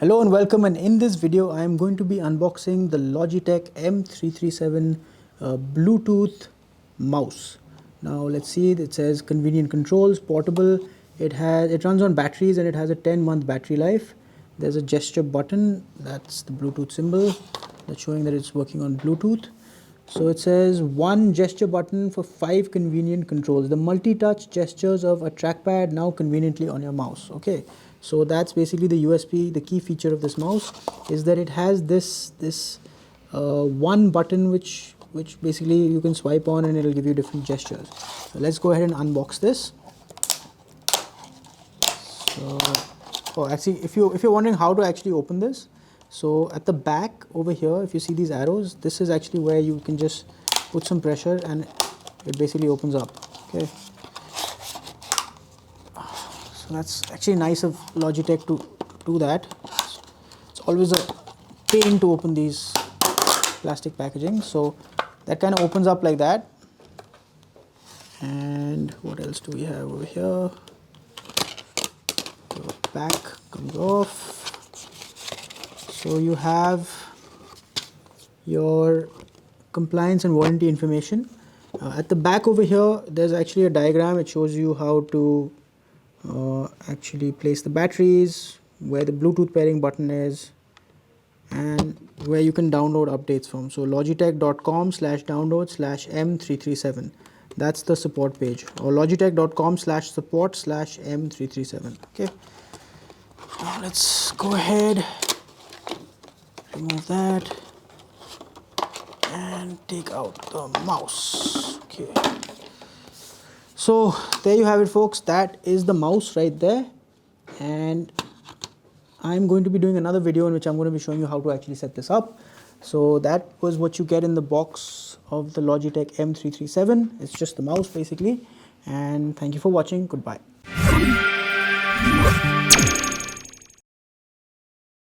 Hello and welcome, and in this video I am going to be unboxing the Logitech M337 Bluetooth mouse. Now let's see, it says convenient controls, portable. It runs on batteries and it has a 10-month battery life. There's a gesture button, that's the Bluetooth symbol, that's showing that it's working on Bluetooth. So it says one gesture button for 5 convenient controls. The multi-touch gestures of a trackpad now conveniently on your mouse. Okay, so that's basically the USP. The key feature of this mouse is that it has this one button which basically you can swipe on and it'll give you different gestures. So let's go ahead and unbox this. So, actually, if you're wondering how to actually open this, so at the back over here, if you see these arrows, this is actually where you can just put some pressure and it basically opens up. Okay. So that's actually nice of Logitech to do that. It's always a pain to open these plastic packaging. So that kind of opens up like that. And what else do we have over here? The back comes off. So you have your compliance and warranty information. At the back over here, there's actually a diagram. It shows you how to actually place the batteries, where the Bluetooth pairing button is, and where you can download updates from. So logitech.com/download/M337. That's the support page, or logitech.com/support/M337. Okay. Now let's go ahead. Remove that and take out the mouse. Okay. So there you have it, folks. That is the mouse right there. And I'm going to be doing another video in which I'm going to be showing you how to actually set this up. So that was what you get in the box of the Logitech M337. It's just the mouse basically. And thank you for watching. Goodbye.